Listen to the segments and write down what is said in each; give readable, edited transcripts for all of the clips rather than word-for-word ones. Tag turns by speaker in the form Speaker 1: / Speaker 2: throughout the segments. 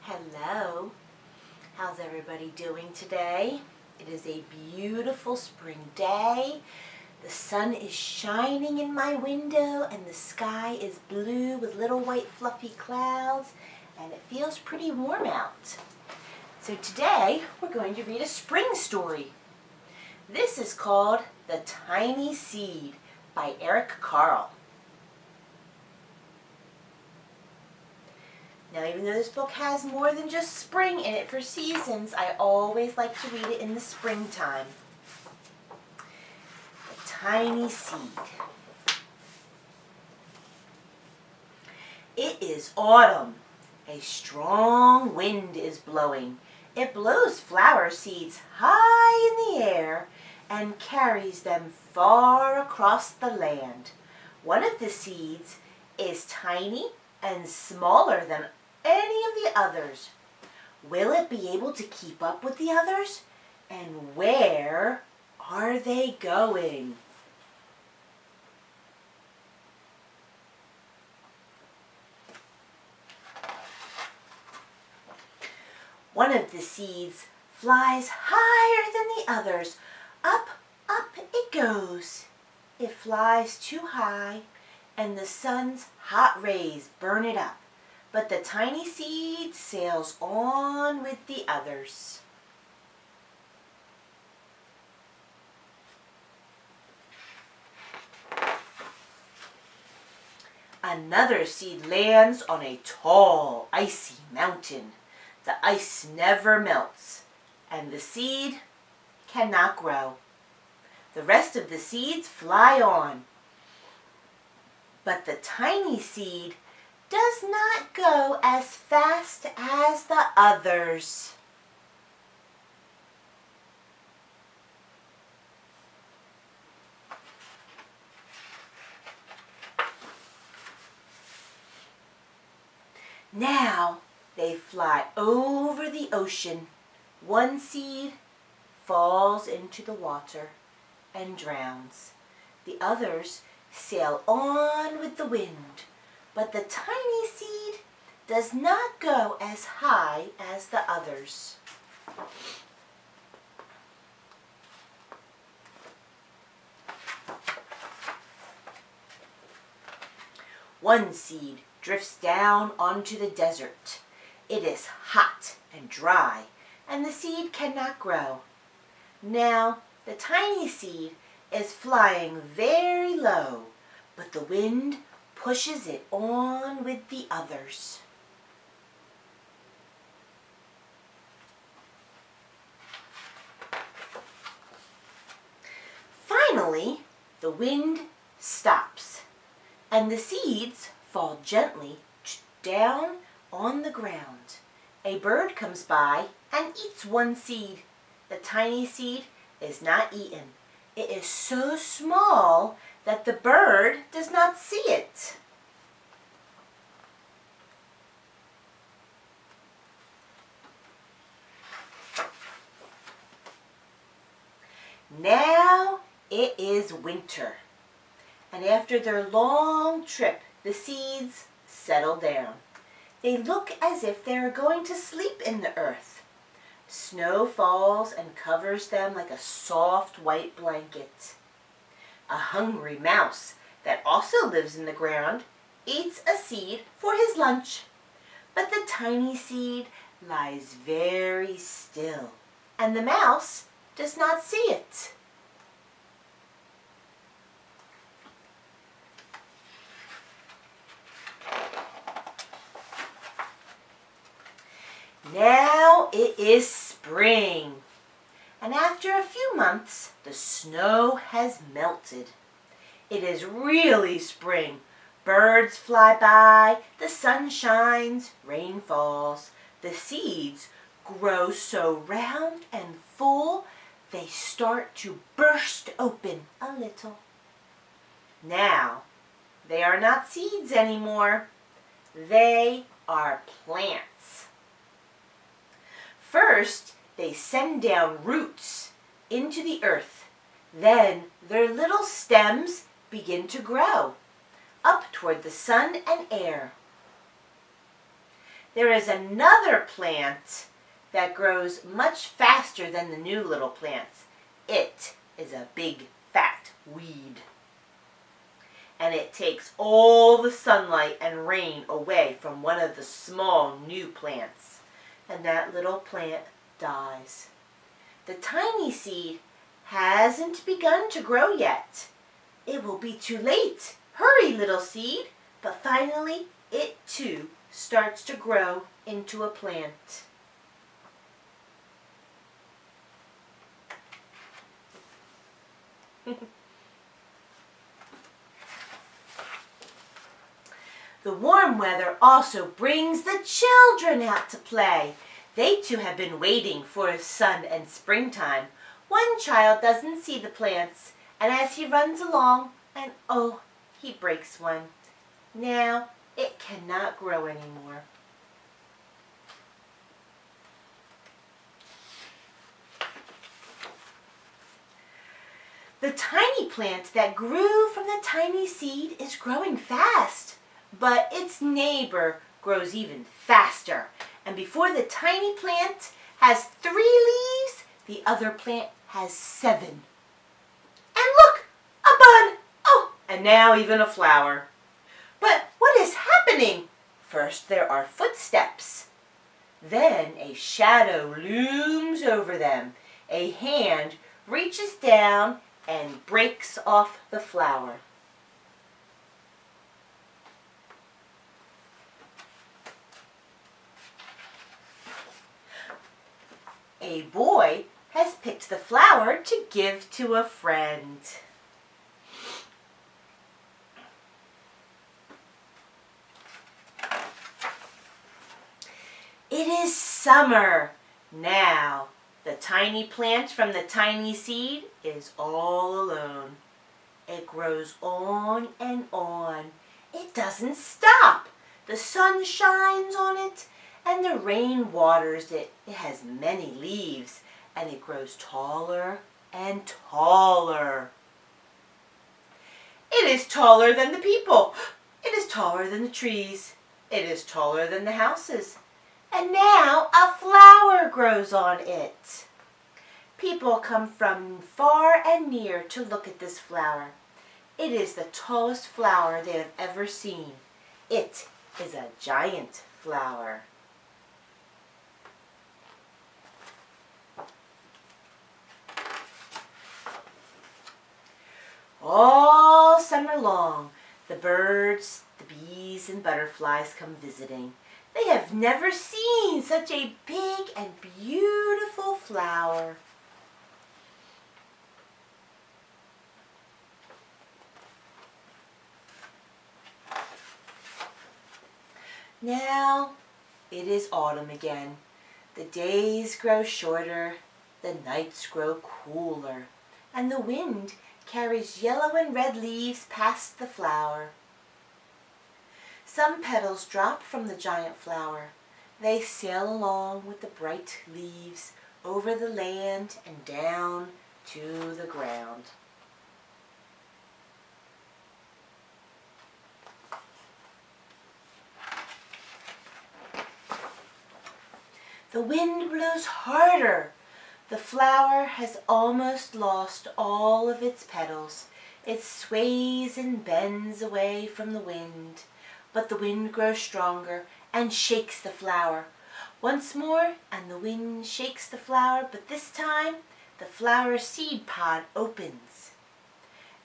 Speaker 1: Hello, how's everybody doing today? It is a beautiful spring day. The sun is shining in my window and the sky is blue with little white fluffy clouds and it feels pretty warm out. So today we're going to read a spring story. This is called The Tiny Seed by Carle. Now, even though this book has more than just spring in it for seasons, I always like to read it in the springtime. The Tiny Seed. It is autumn. A strong wind is blowing. It blows flower seeds high in the air and carries them far across the land. One of the seeds is tiny and smaller than any of the others. Will it be able to keep up with the others? And where are they going? One of the seeds flies higher than the others. Up, up it goes. It flies too high, and the sun's hot rays burn it up. But the tiny seed sails on with the others. Another seed lands on a tall, icy mountain. The ice never melts, and the seed cannot grow. The rest of the seeds fly on. But the tiny seed does not go as fast as the others. Now they fly over the ocean. One seed falls into the water and drowns. The others sail on with the wind. But the tiny seed does not go as high as the others. One seed drifts down onto the desert. It is hot and dry, and the seed cannot grow. Now, the tiny seed is flying very low, but the wind pushes it on with the others. Finally, the wind stops, and the seeds fall gently down on the ground. A bird comes by and eats one seed. The tiny seed is not eaten. It is so small that the bird does not see it. Now it is winter, and after their long trip, the seeds settle down. They look as if they are going to sleep in the earth. Snow falls and covers them like a soft white blanket. A hungry mouse that also lives in the ground eats a seed for his lunch. But the tiny seed lies very still, and the mouse does not see it. Now it is spring, and after a few months, the snow has melted. It is really spring. Birds fly by, the sun shines, rain falls. The seeds grow so round and full, they start to burst open a little. Now, they are not seeds anymore. They are plants. First, they send down roots into the earth. Then their little stems begin to grow up toward the sun and air. there is another plant that grows much faster than the new little plants. It is a big, fat weed. And it takes all the sunlight and rain away from one of the small new plants. And that little plant dies. The tiny seed hasn't begun to grow yet. It will be too late. Hurry, little seed. But finally, it too starts to grow into a plant. The warm weather also brings the children out to play. They too have been waiting for sun and springtime. One child doesn't see the plants, and as he runs along, and oh, he breaks one. Now it cannot grow anymore. The tiny plant that grew from the tiny seed is growing fast. But its neighbor grows even faster. And before the tiny plant has 3 leaves, the other plant has 7. And look, a bud! Oh, and now even a flower. But what is happening? First there are footsteps. Then a shadow looms over them. A hand reaches down and breaks off the flower. A boy has picked the flower to give to a friend. It is summer. Now, the tiny plant from the tiny seed is all alone. It grows on and on. It doesn't stop. The sun shines on it, and the rain waters it. It has many leaves, and it grows taller and taller. It is taller than the people. It is taller than the trees. It is taller than the houses. And now a flower grows on it. People come from far and near to look at this flower. It is the tallest flower they have ever seen. It is a giant flower. All summer long, the birds, the bees, and butterflies come visiting. They have never seen such a big and beautiful flower. Now it is autumn again. The days grow shorter, the nights grow cooler, and the wind carries yellow and red leaves past the flower. Some petals drop from the giant flower. They sail along with the bright leaves over the land and down to the ground. The wind blows harder. The flower has almost lost all of its petals. It sways and bends away from the wind. But the wind grows stronger and shakes the flower. Once more, and the wind shakes the flower, but this time the flower seed pod opens.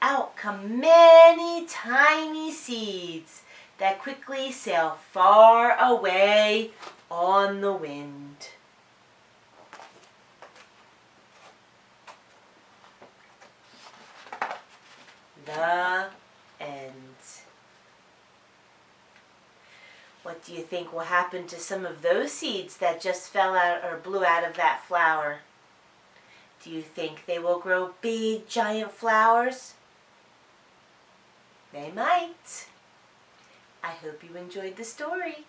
Speaker 1: Out come many tiny seeds that quickly sail far away on the wind. The end. What do you think will happen to some of those seeds that just fell out or blew out of that flower? Do you think they will grow big, giant flowers? They might. I hope you enjoyed the story.